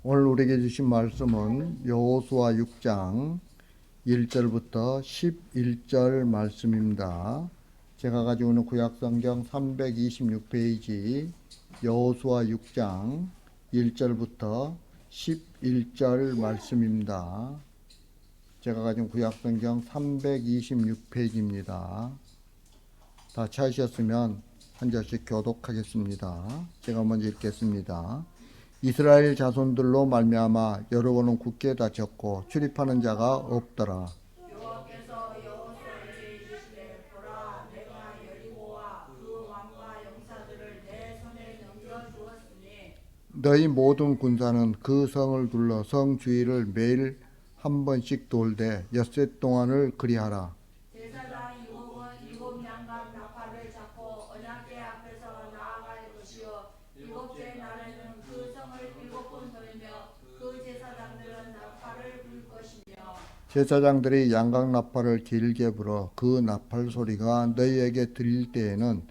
오늘 우리에게 주신 말씀은 여호수아 6장 1절부터 11절 말씀입니다. 제가 가지고 있는 구약성경 326페이지 여호수아 6장 1절부터 11절 말씀입니다. 제가 가진 구약성경 326페이지입니다. 다 찾으셨으면 한 절씩 교독하겠습니다. 제가 먼저 읽겠습니다. 이스라엘 자손들로 말미암아 여러분은 굳게 닫혔고 출입하는 자가 없더라. 여호와께서 여호수아에게 이르시되 보라 내가 여리고와 그 왕과 용사들을 내 손에 넘겨 주었으니 너희 모든 군사는 그 성을 둘러 성 주위를 매일 한 번씩 돌되 엿새 동안을 그리하라. 제사장 일곱 양각 나팔을 잡고 언약궤 앞에서 나아갈 것이요 일곱째 날에는 그 성을 7번 돌며 그 제사장들은 나팔을 불 것이며 제사장들이 양각 나팔을 길게 불어 그 나팔 소리가 너희에게 들릴 때에는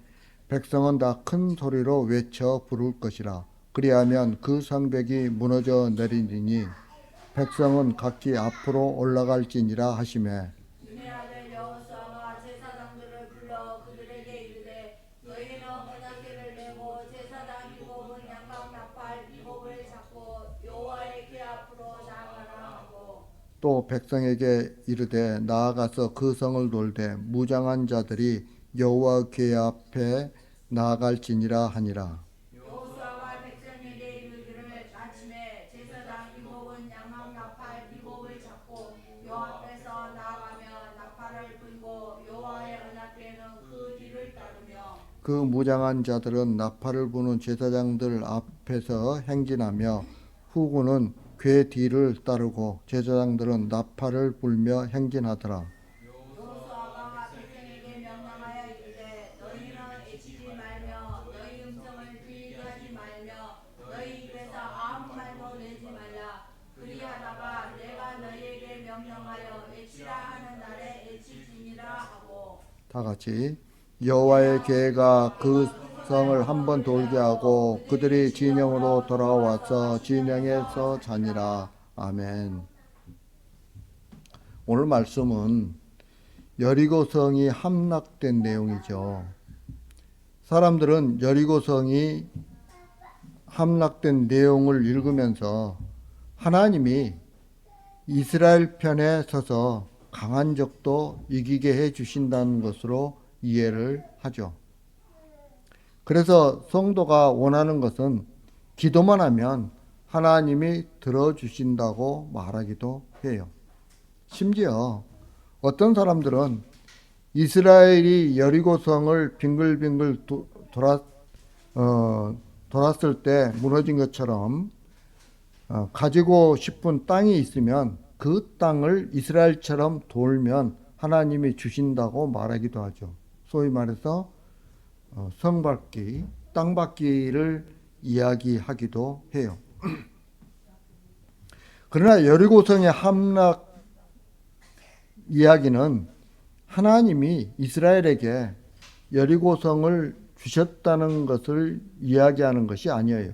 백성은 다 큰 소리로 외쳐 부를 것이라. 그리하면 그 성벽이 무너져 내리니 백성은 각기 앞으로 올라갈지니라 하시매. 눈의 아들 여호수아가 제사장들을 불러 그들에게 이르되 너희는 언약궤를 메고 제사장 7은 양각 나팔 7을 잡고 여호와의 궤 앞으로 나아가라 하고 또 백성에게 이르되 나아가서 그 성을 돌되 무장한 자들이 여호와 궤 앞에 나아갈지니라 하니라. 여호수아가 백성에게 이르기를 아침에 제사장 7은 양각 나팔 7을 잡고 여호와 앞에서 나아가며 나팔을 불고 여호와의 언약궤는 그 뒤를 따르며 그 무장한 자들은 나팔을 부는 제사장들 앞에서 행진하며 후군은 궤 뒤를 따르고 제사장들은 나팔을 불며 행진하더라. 여호수아가 백성에게 명령하여 이르되 너희는 애치지 말며 너희 음성을 들리게 하지 말며 너희 입에서 아무 말도 내지 말라. 그리하다가 내가 너희에게 명령하여 애치라 하는 날에 애칠지니라 하고 다 같이 여호와의 궤가 그 성을 한번 돌게 하고 그들이 진영으로 돌아와서 진영에서 자니라. 아멘. 오늘 말씀은 여리고성이 함락된 내용이죠. 사람들은 여리고성이 함락된 내용을 읽으면서 하나님이 이스라엘 편에 서서 강한 적도 이기게 해 주신다는 것으로 이해를 하죠. 그래서 성도가 원하는 것은 기도만 하면 하나님이 들어주신다고 말하기도 해요. 심지어 어떤 사람들은 이스라엘이 여리고성을 빙글빙글 돌았을 때 무너진 것처럼 가지고 싶은 땅이 있으면 그 땅을 이스라엘처럼 돌면 하나님이 주신다고 말하기도 하죠. 소위 말해서 성받기, 땅받기를 이야기하기도 해요. 그러나 여리고성의 함락 이야기는 하나님이 이스라엘에게 여리고성을 주셨다는 것을 이야기하는 것이 아니에요.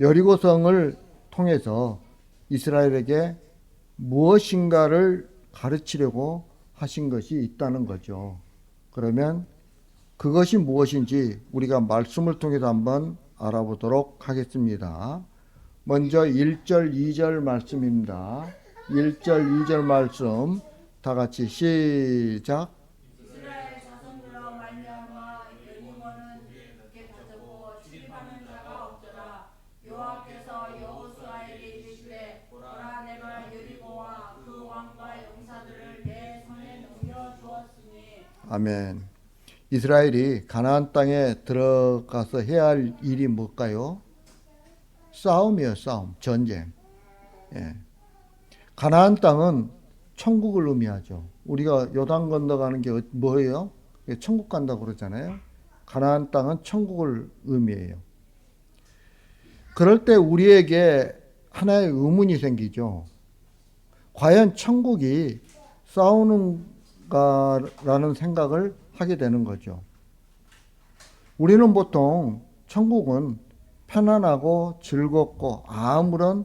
여리고성을 통해서 이스라엘에게 무엇인가를 가르치려고 하신 것이 있다는 거죠. 그러면 그것이 무엇인지 우리가 말씀을 통해서 한번 알아보도록 하겠습니다. 먼저 1절, 2절 말씀입니다. 1절, 2절 말씀 다 같이 시작. 이스라엘 자손들로 말미암아 여리고는 굳게 닫혔고 출입하는 자가 없더라. 여호와께서 여호수아에게 이르시되 보라 내가 여리고와 그 왕과 용사들을 내 손에 넘겨 주었으니 아멘. 이스라엘이 가나안 땅에 들어가서 해야 할 일이 뭘까요? 싸움이에요, 싸움, 전쟁. 예. 가나안 땅은 천국을 의미하죠. 우리가 요단 건너가는 게 뭐예요? 천국 간다고 그러잖아요. 가나안 땅은 천국을 의미해요. 그럴 때 우리에게 하나의 의문이 생기죠. 과연 천국이 싸우는가라는 생각을 하게 되는 거죠. 우리는 보통 천국은 편안하고 즐겁고 아무런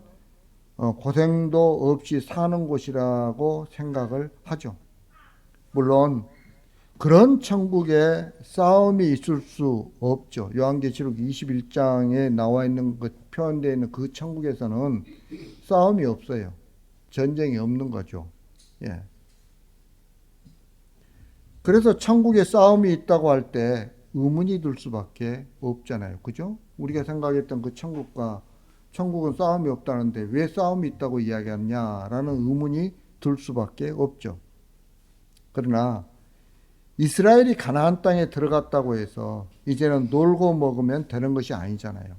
고생도 없이 사는 곳이라고 생각을 하죠. 물론 그런 천국에 싸움이 있을 수 없죠. 요한계시록 21장에 나와 있는 것, 표현되어 있는 그 천국에서는 싸움이 없어요. 전쟁이 없는 거죠. 예. 그래서 천국에 싸움이 있다고 할 때 의문이 들 수밖에 없잖아요. 그죠? 우리가 생각했던 그 천국은 싸움이 없다는데 왜 싸움이 있다고 이야기하냐라는 의문이 들 수밖에 없죠. 그러나 이스라엘이 가나안 땅에 들어갔다고 해서 이제는 놀고 먹으면 되는 것이 아니잖아요.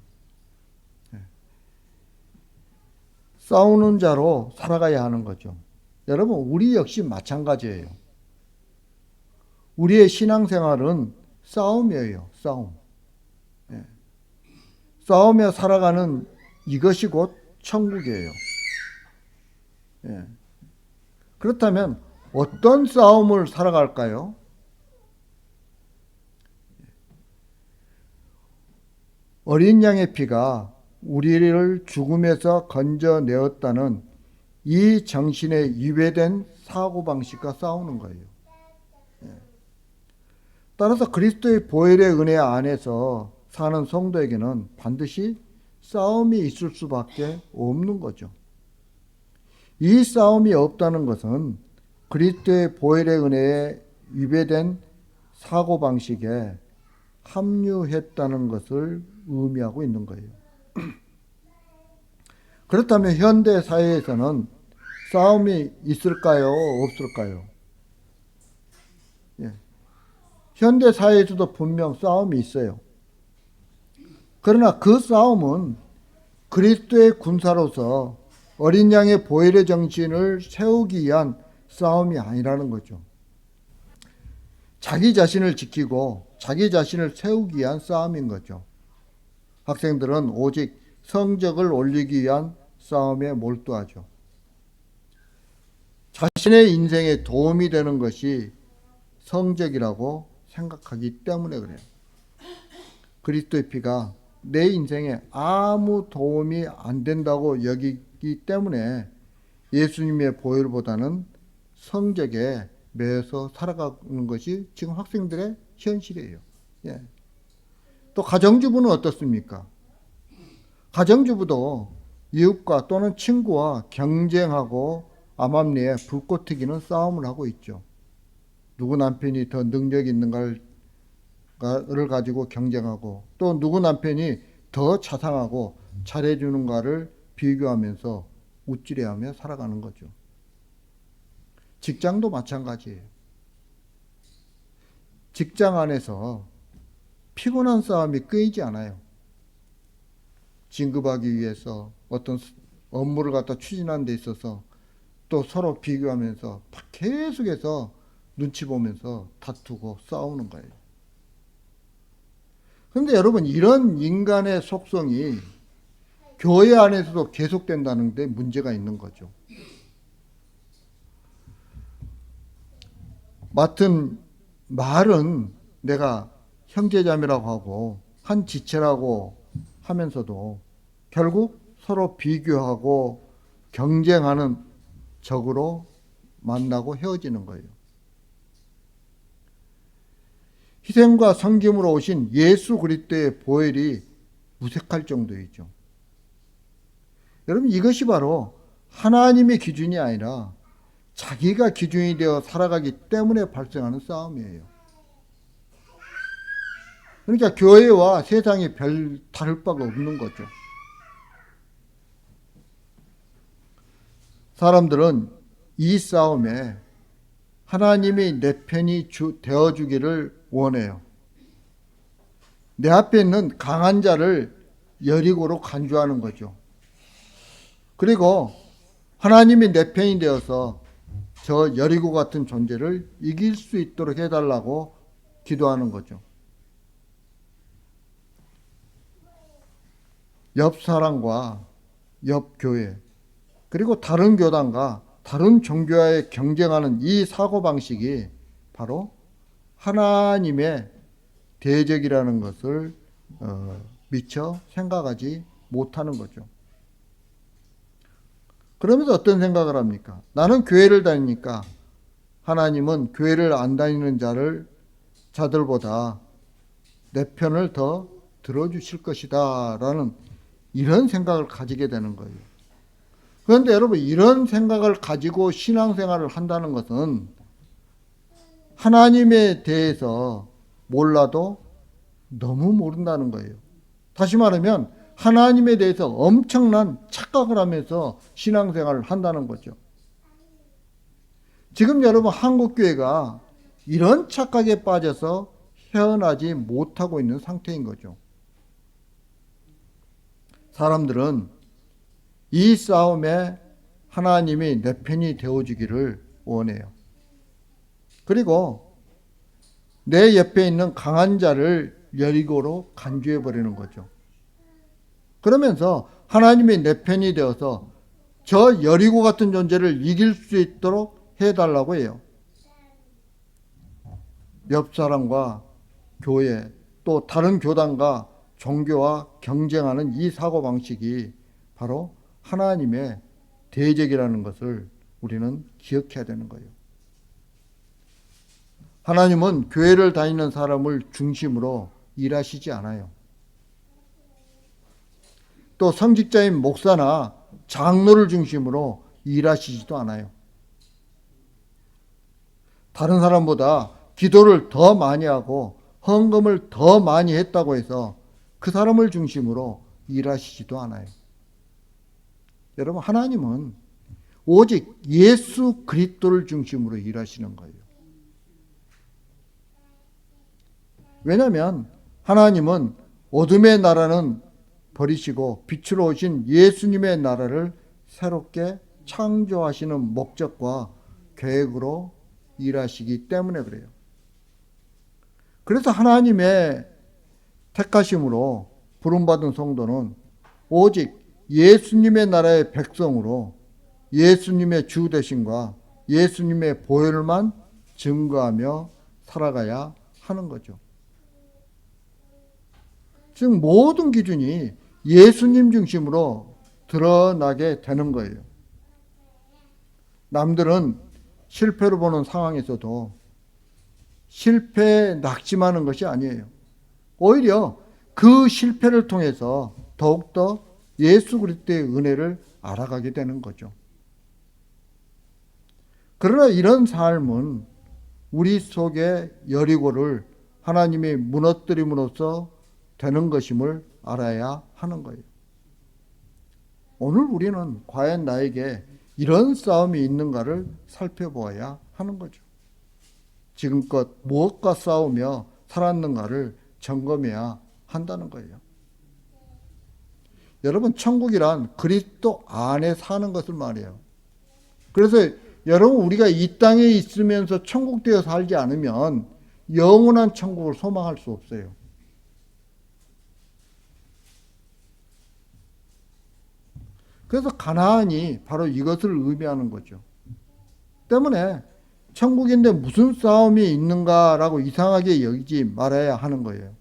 싸우는 자로 살아가야 하는 거죠. 여러분, 우리 역시 마찬가지예요. 우리의 신앙생활은 싸움이에요. 싸움. 싸우며 살아가는 이것이 곧 천국이에요. 그렇다면 어떤 싸움을 살아갈까요? 어린 양의 피가 우리를 죽음에서 건져내었다는 이 정신에 위배된 사고방식과 싸우는 거예요. 따라서 그리스도의 보혈의 은혜 안에서 사는 성도에게는 반드시 싸움이 있을 수밖에 없는 거죠. 이 싸움이 없다는 것은 그리스도의 보혈의 은혜에 위배된 사고방식에 합류했다는 것을 의미하고 있는 거예요. 그렇다면 현대 사회에서는 싸움이 있을까요? 없을까요? 현대 사회에서도 분명 싸움이 있어요. 그러나 그 싸움은 그리스도의 군사로서 어린 양의 보혈의 정신을 세우기 위한 싸움이 아니라는 거죠. 자기 자신을 지키고 자기 자신을 세우기 위한 싸움인 거죠. 학생들은 오직 성적을 올리기 위한 싸움에 몰두하죠. 자신의 인생에 도움이 되는 것이 성적이라고 생각하기 때문에 그래요. 그리스도의 피가 내 인생에 아무 도움이 안 된다고 여기기 때문에 예수님의 보혈보다는 성적에 매여서 살아가는 것이 지금 학생들의 현실이에요. 또 가정주부는 어떻습니까? 가정주부도 이웃과 또는 친구와 경쟁하고 암암리에 불꽃 튀기는 싸움을 하고 있죠. 누구 남편이 더 능력 있는가를 가지고 경쟁하고 또 누구 남편이 더 자상하고 잘해주는가를 비교하면서 우쭐해하며 살아가는 거죠. 직장도 마찬가지예요. 직장 안에서 피곤한 싸움이 끊이지 않아요. 진급하기 위해서 어떤 업무를 갖다 추진하는 데 있어서 또 서로 비교하면서 계속해서 눈치 보면서 다투고 싸우는 거예요. 그런데 여러분, 이런 인간의 속성이 교회 안에서도 계속된다는 데 문제가 있는 거죠. 맡은 말은 내가 형제자매라고 하고 한 지체라고 하면서도 결국 서로 비교하고 경쟁하는 적으로 만나고 헤어지는 거예요. 희생과 섬김으로 오신 예수 그리스도의 보혈이 무색할 정도이죠. 여러분, 이것이 바로 하나님의 기준이 아니라 자기가 기준이 되어 살아가기 때문에 발생하는 싸움이에요. 그러니까 교회와 세상이 별 다를 바가 없는 거죠. 사람들은 이 싸움에 하나님이 내 편이 되어주기를 원해요. 내 앞에 있는 강한 자를 여리고로 간주하는 거죠. 그리고 하나님이 내 편이 되어서 저 여리고 같은 존재를 이길 수 있도록 해달라고 기도하는 거죠. 옆 사람과 옆 교회 그리고 다른 교단과 다른 종교와의 경쟁하는 이 사고방식이 바로 하나님의 대적이라는 것을 미처 생각하지 못하는 거죠. 그러면서 어떤 생각을 합니까? 나는 교회를 다니니까 하나님은 교회를 안 다니는 자들보다 내 편을 더 들어주실 것이다 라는 이런 생각을 가지게 되는 거예요. 그런데 여러분, 이런 생각을 가지고 신앙생활을 한다는 것은 하나님에 대해서 몰라도 너무 모른다는 거예요. 다시 말하면 하나님에 대해서 엄청난 착각을 하면서 신앙생활을 한다는 거죠. 지금 여러분, 한국교회가 이런 착각에 빠져서 헤어나지 못하고 있는 상태인 거죠. 사람들은 이 싸움에 하나님이 내 편이 되어주기를 원해요. 그리고 내 옆에 있는 강한 자를 여리고로 간주해버리는 거죠. 그러면서 하나님이 내 편이 되어서 저 여리고 같은 존재를 이길 수 있도록 해달라고 해요. 옆 사람과 교회, 또 다른 교단과 종교와 경쟁하는 이 사고방식이 바로 하나님의 대적이라는 것을 우리는 기억해야 되는 거예요. 하나님은 교회를 다니는 사람을 중심으로 일하시지 않아요. 또 성직자인 목사나 장로를 중심으로 일하시지도 않아요. 다른 사람보다 기도를 더 많이 하고 헌금을 더 많이 했다고 해서 그 사람을 중심으로 일하시지도 않아요. 여러분, 하나님은 오직 예수 그리스도를 중심으로 일하시는 거예요. 왜냐하면 하나님은 어둠의 나라는 버리시고 빛으로 오신 예수님의 나라를 새롭게 창조하시는 목적과 계획으로 일하시기 때문에 그래요. 그래서 하나님의 택하심으로 부름받은 성도는 오직 예수님의 나라의 백성으로 예수님의 주 되심과 예수님의 보혈만 증거하며 살아가야 하는 거죠. 즉 모든 기준이 예수님 중심으로 드러나게 되는 거예요. 남들은 실패로 보는 상황에서도 실패에 낙심하는 것이 아니에요. 오히려 그 실패를 통해서 더욱더 예수 그리스도의 은혜를 알아가게 되는 거죠. 그러나 이런 삶은 우리 속의 여리고를 하나님이 무너뜨림으로써 되는 것임을 알아야 하는 거예요. 오늘 우리는 과연 나에게 이런 싸움이 있는가를 살펴보아야 하는 거죠. 지금껏 무엇과 싸우며 살았는가를 점검해야 한다는 거예요. 여러분, 천국이란 그리스도 안에 사는 것을 말해요. 그래서 여러분, 우리가 이 땅에 있으면서 천국 되어 살지 않으면 영원한 천국을 소망할 수 없어요. 그래서 가나안이 바로 이것을 의미하는 거죠. 때문에 천국인데 무슨 싸움이 있는가라고 이상하게 여기지 말아야 하는 거예요.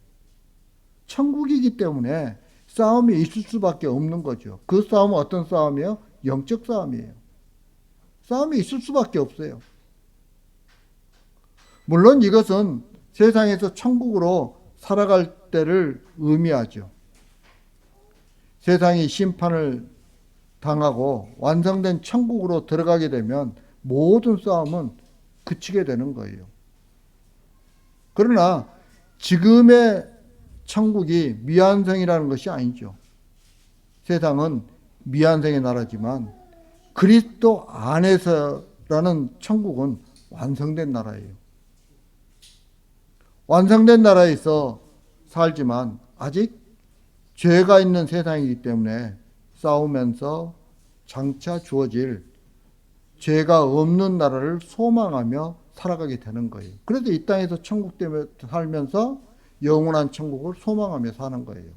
천국이기 때문에 싸움이 있을 수밖에 없는 거죠. 그 싸움은 어떤 싸움이에요? 영적 싸움이에요. 싸움이 있을 수밖에 없어요. 물론 이것은 세상에서 천국으로 살아갈 때를 의미하죠. 세상이 심판을 당하고 완성된 천국으로 들어가게 되면 모든 싸움은 그치게 되는 거예요. 그러나 지금의 천국이 미완성이라는 것이 아니죠. 세상은 미완성의 나라지만 그리스도 안에서라는 천국은 완성된 나라예요. 완성된 나라에서 살지만 아직 죄가 있는 세상이기 때문에 싸우면서 장차 주어질 죄가 없는 나라를 소망하며 살아가게 되는 거예요. 그래서 이 땅에서 천국 때문에 살면서 영원한 천국을 소망하며 사는 거예요.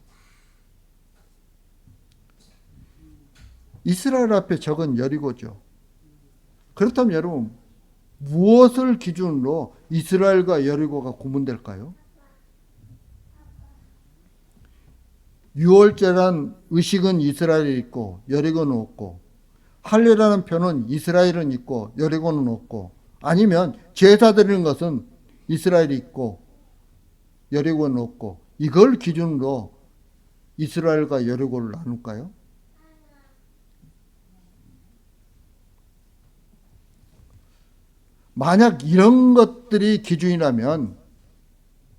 이스라엘 앞에 적은 여리고죠. 그렇다면 여러분, 무엇을 기준으로 이스라엘과 여리고가 구분될까요? 유월절한 의식은 이스라엘이 있고 여리고는 없고, 할례라는 표는 이스라엘은 있고 여리고는 없고, 아니면 제사 드리는 것은 이스라엘이 있고 여리고는 없고, 이걸 기준으로 이스라엘과 여리고를 나눌까요? 만약 이런 것들이 기준이라면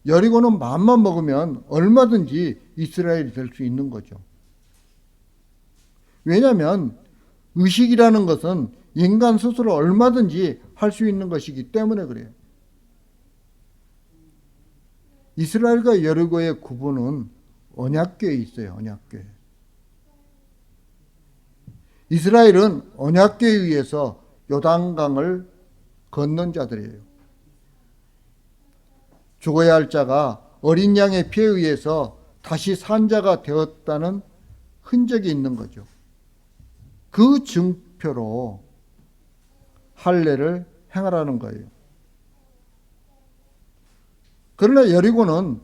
여리고는 마음만 먹으면 얼마든지 이스라엘이 될 수 있는 거죠. 왜냐하면 의식이라는 것은 인간 스스로 얼마든지 할 수 있는 것이기 때문에 그래요. 이스라엘과 여리고의 구분은 언약궤에 있어요. 언약궤. 이스라엘은 언약궤에 의해서 요단강을 건넌 자들이에요. 죽어야 할 자가 어린 양의 피에 의해서 다시 산 자가 되었다는 흔적이 있는 거죠. 그 증표로 할례를 행하라는 거예요. 그러나 여리고는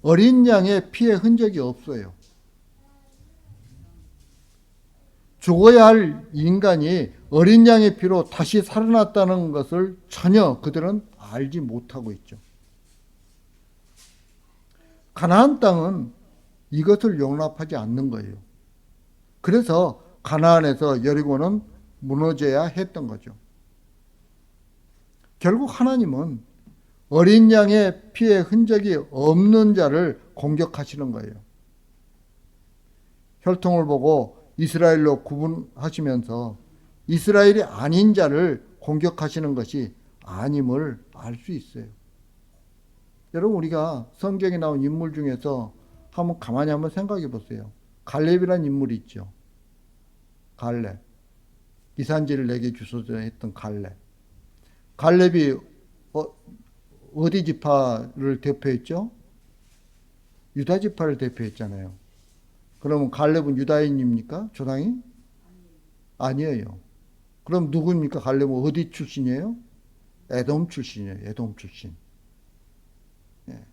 어린 양의 피의 흔적이 없어요. 죽어야 할 인간이 어린 양의 피로 다시 살아났다는 것을 전혀 그들은 알지 못하고 있죠. 가나안 땅은 이것을 용납하지 않는 거예요. 그래서 가나안에서 여리고는 무너져야 했던 거죠. 결국 하나님은 어린 양의 피의 흔적이 없는 자를 공격하시는 거예요. 혈통을 보고 이스라엘로 구분하시면서 이스라엘이 아닌 자를 공격하시는 것이 아님을 알 수 있어요. 여러분, 우리가 성경에 나온 인물 중에서 가만히 한번 생각해 보세요. 갈렙이라는 인물이 있죠. 갈렙. 이산지를 내게 주소서 했던 갈렙. 갈렙이 어디 지파를 대표했죠? 유다 지파를 대표했잖아요. 그러면 갈렙은 유다인입니까? 조상이? 아니에요. 그럼 누구입니까? 갈렙은 어디 출신이에요? 에돔 출신이에요. 에돔 출신. 예.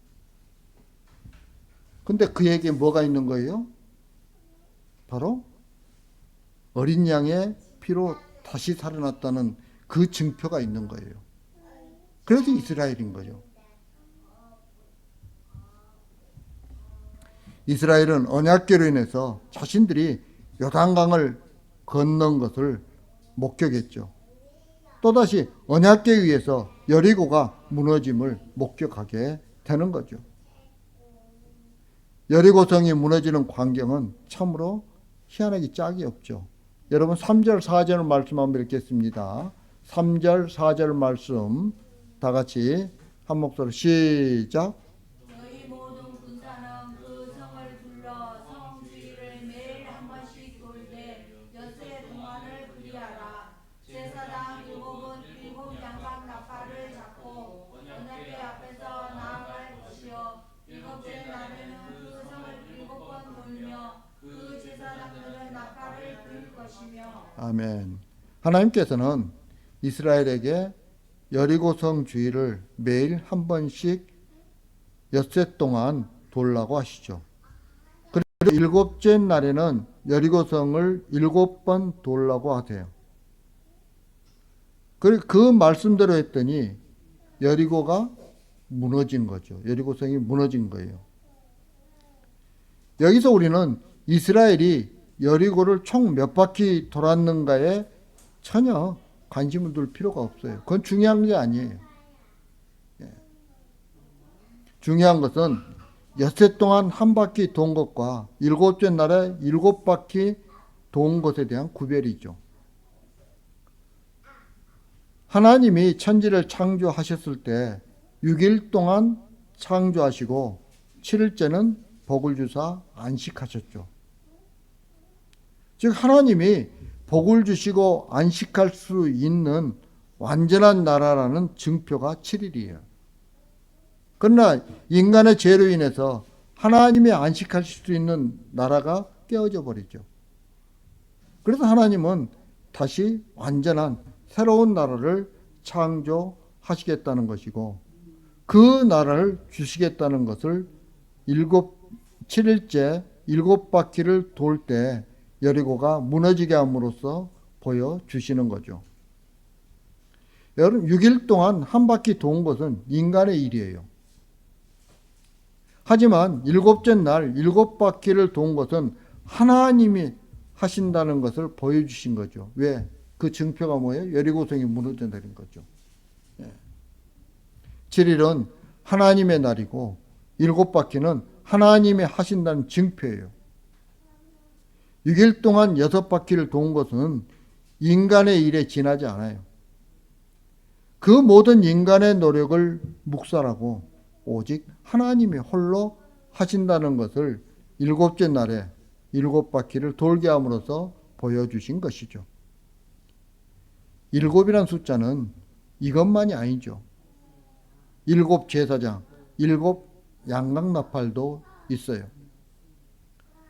근데 그에게 뭐가 있는 거예요? 바로 어린 양의 피로 다시 살아났다는 그 증표가 있는 거예요. 그래서 이스라엘인 거죠. 이스라엘은 언약궤로 인해서 자신들이 요단강을 건넌 것을 목격했죠. 또다시 언약궤에 의해서 여리고가 무너짐을 목격하게 되는 거죠. 여리고성이 무너지는 광경은 참으로 희한하기 짝이 없죠. 여러분 3절 4절 말씀 한번 읽겠습니다. 3절 4절 말씀 다 같이 한 목소리로 시작. 너희 모든 군사는 그 성을 둘러 성 주위를 매일 한 번씩 돌되 엿새 동안을 그리하라. 제사장 일곱 양각 나팔을 잡고 언약궤 앞에서 나아갈 것이요 일곱째 날에는 그 성을 7번 돌며 그 제사장들은 나팔을 불 것이며. 아멘. 하나님께서는 이스라엘에게 여리고성 주위를 매일 한 번씩 엿새 동안 돌라고 하시죠. 그리고 일곱째 날에는 여리고성을 7번 돌라고 하세요. 그리고 그 말씀대로 했더니 여리고가 무너진 거죠. 여리고성이 무너진 거예요. 여기서 우리는 이스라엘이 여리고를 총 몇 바퀴 돌았는가에 전혀 관심을 둘 필요가 없어요. 그건 중요한 게 아니에요. 중요한 것은 엿새 동안 한 바퀴 돈 것과 일곱째 날에 7바퀴 돈 것에 대한 구별이죠. 하나님이 천지를 창조하셨을 때 6일 동안 창조하시고 7일째는 복을 주사 안식하셨죠. 즉 하나님이 복을 주시고 안식할 수 있는 완전한 나라라는 증표가 7일이에요. 그러나 인간의 죄로 인해서 하나님이 안식하실 수 있는 나라가 깨어져 버리죠. 그래서 하나님은 다시 완전한 새로운 나라를 창조하시겠다는 것이고 그 나라를 주시겠다는 것을 7일째 7바퀴를 돌 때 여리고가 무너지게 함으로써 보여주시는 거죠. 여러분, 6일 동안 한 바퀴 도는 것은 인간의 일이에요. 하지만 7째 날 7바퀴를 돈 것은 하나님이 하신다는 것을 보여주신 거죠. 왜? 그 증표가 뭐예요? 여리고성이 무너져내린 거죠. 7일은 하나님의 날이고 7바퀴는 하나님이 하신다는 증표예요. 6일 동안 6바퀴를 돈 것은 인간의 일에 지나지 않아요. 그 모든 인간의 노력을 묵살하고 오직 하나님이 홀로 하신다는 것을 7째 날에 7바퀴를 돌게 함으로써 보여주신 것이죠. 7이란 숫자는 이것만이 아니죠. 7 제사장, 7 양강나팔도 있어요.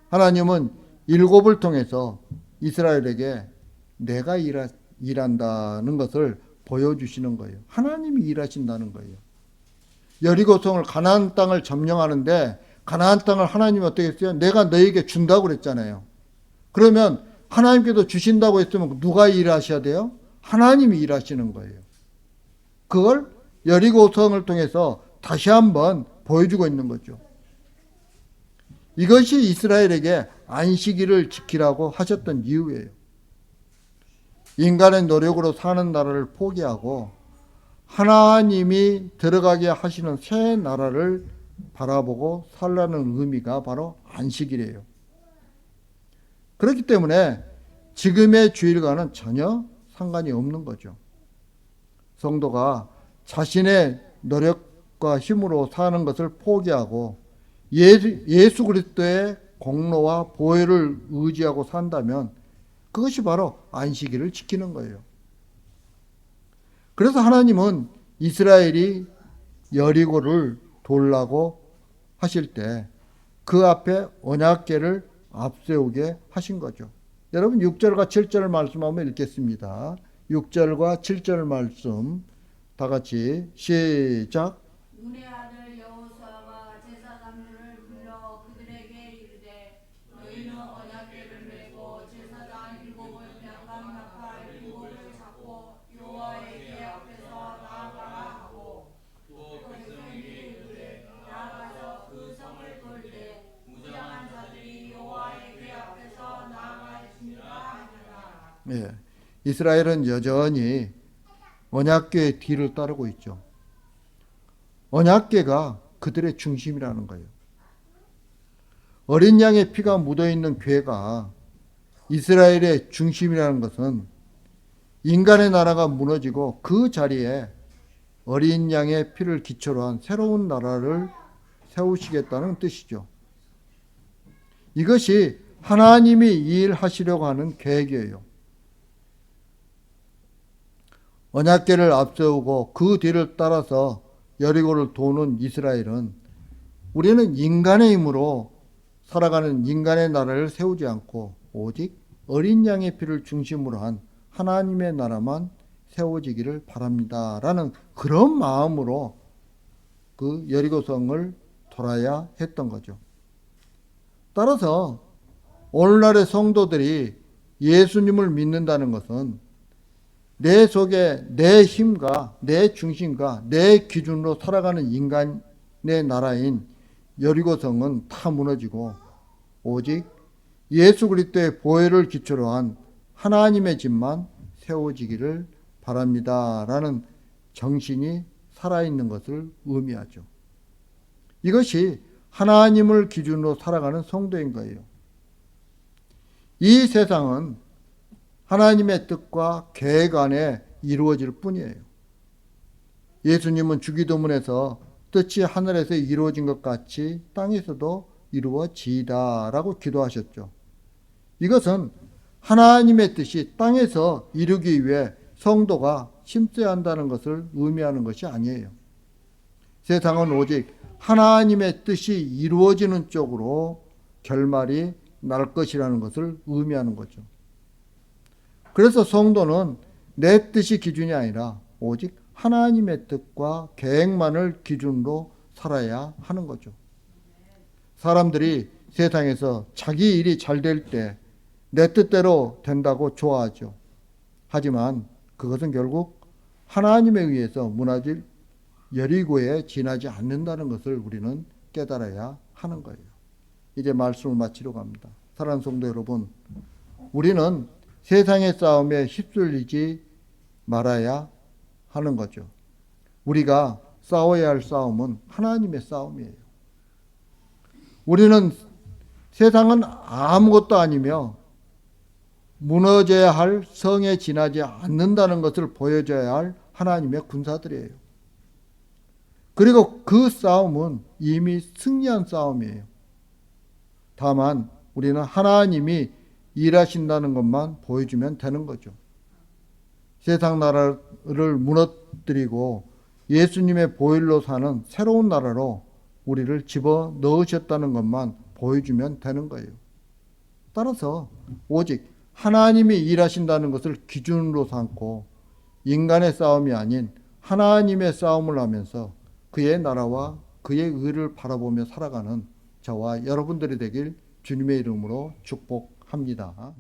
하나님은 7을 통해서 이스라엘에게 내가 일한다는 것을 보여주시는 거예요. 하나님이 일하신다는 거예요. 여리고성을 가나안 땅을 점령하는데 가나안 땅을 하나님이 어떻게 했어요? 내가 너에게 준다고 그랬잖아요. 그러면 하나님께서 주신다고 했으면 누가 일하셔야 돼요? 하나님이 일하시는 거예요. 그걸 여리고성을 통해서 다시 한번 보여주고 있는 거죠. 이것이 이스라엘에게 안식일을 지키라고 하셨던 이유예요. 인간의 노력으로 사는 나라를 포기하고 하나님이 들어가게 하시는 새 나라를 바라보고 살라는 의미가 바로 안식일이에요. 그렇기 때문에 지금의 주일과는 전혀 상관이 없는 거죠. 성도가 자신의 노력과 힘으로 사는 것을 포기하고 예수 그리스도의 공로와 보혈을 의지하고 산다면 그것이 바로 안식일을 지키는 거예요. 그래서 하나님은 이스라엘이 여리고를 돌라고 하실 때 그 앞에 언약궤를 앞세우게 하신 거죠. 여러분 6절과 7절 말씀 한번 읽겠습니다. 6절과 7절 말씀 다 같이 시작. 눈의 아들 여호수아와 제사장들을 불러 그들에게 이르되 너희는 언약궤를 메고 제사장 7을 양강나팔 7을 잡고 여호와의 궤 앞에서 나아가라 하고 또 백성에게 이르되 나아가서 그 성을 돌 때 무장한 자들이 여호와의 궤 앞에서 나아갈지니라 하니라. 예, 이스라엘은 여전히 언약궤의 뒤를 따르고 있죠. 언약궤가 그들의 중심이라는 거예요. 어린 양의 피가 묻어있는 궤가 이스라엘의 중심이라는 것은 인간의 나라가 무너지고 그 자리에 어린 양의 피를 기초로 한 새로운 나라를 세우시겠다는 뜻이죠. 이것이 하나님이 일하시려고 하는 계획이에요. 언약궤를 앞세우고 그 뒤를 따라서 여리고를 도는 이스라엘은 우리는 인간의 힘으로 살아가는 인간의 나라를 세우지 않고 오직 어린 양의 피를 중심으로 한 하나님의 나라만 세워지기를 바랍니다. 라는 그런 마음으로 그 여리고성을 돌아야 했던 거죠. 따라서 오늘날의 성도들이 예수님을 믿는다는 것은 내 속에 내 힘과 내 중심과 내 기준으로 살아가는 인간의 나라인 여리고성은 다 무너지고 오직 예수 그리스도의 보혈을 기초로 한 하나님의 집만 세워지기를 바랍니다. 라는 정신이 살아있는 것을 의미하죠. 이것이 하나님을 기준으로 살아가는 성도인 거예요. 이 세상은 하나님의 뜻과 계획 안에 이루어질 뿐이에요. 예수님은 주기도문에서 뜻이 하늘에서 이루어진 것 같이 땅에서도 이루어지이다 라고 기도하셨죠. 이것은 하나님의 뜻이 땅에서 이루기 위해 성도가 힘써야 한다는 것을 의미하는 것이 아니에요. 세상은 오직 하나님의 뜻이 이루어지는 쪽으로 결말이 날 것이라는 것을 의미하는 거죠. 그래서 성도는 내 뜻이 기준이 아니라 오직 하나님의 뜻과 계획만을 기준으로 살아야 하는 거죠. 사람들이 세상에서 자기 일이 잘 될 때 내 뜻대로 된다고 좋아하죠. 하지만 그것은 결국 하나님에 의해서 무너질 여리고에 지나지 않는다는 것을 우리는 깨달아야 하는 거예요. 이제 말씀을 마치려고 합니다. 사랑하는 성도 여러분, 우리는 세상의 싸움에 휩쓸리지 말아야 하는 거죠. 우리가 싸워야 할 싸움은 하나님의 싸움이에요. 우리는 세상은 아무것도 아니며 무너져야 할 성에 지나지 않는다는 것을 보여줘야 할 하나님의 군사들이에요. 그리고 그 싸움은 이미 승리한 싸움이에요. 다만 우리는 하나님이 일하신다는 것만 보여주면 되는 거죠. 세상 나라를 무너뜨리고 예수님의 보혈로 사는 새로운 나라로 우리를 집어 넣으셨다는 것만 보여주면 되는 거예요. 따라서 오직 하나님이 일하신다는 것을 기준으로 삼고 인간의 싸움이 아닌 하나님의 싸움을 하면서 그의 나라와 그의 의를 바라보며 살아가는 저와 여러분들이 되길 주님의 이름으로 축복합니다.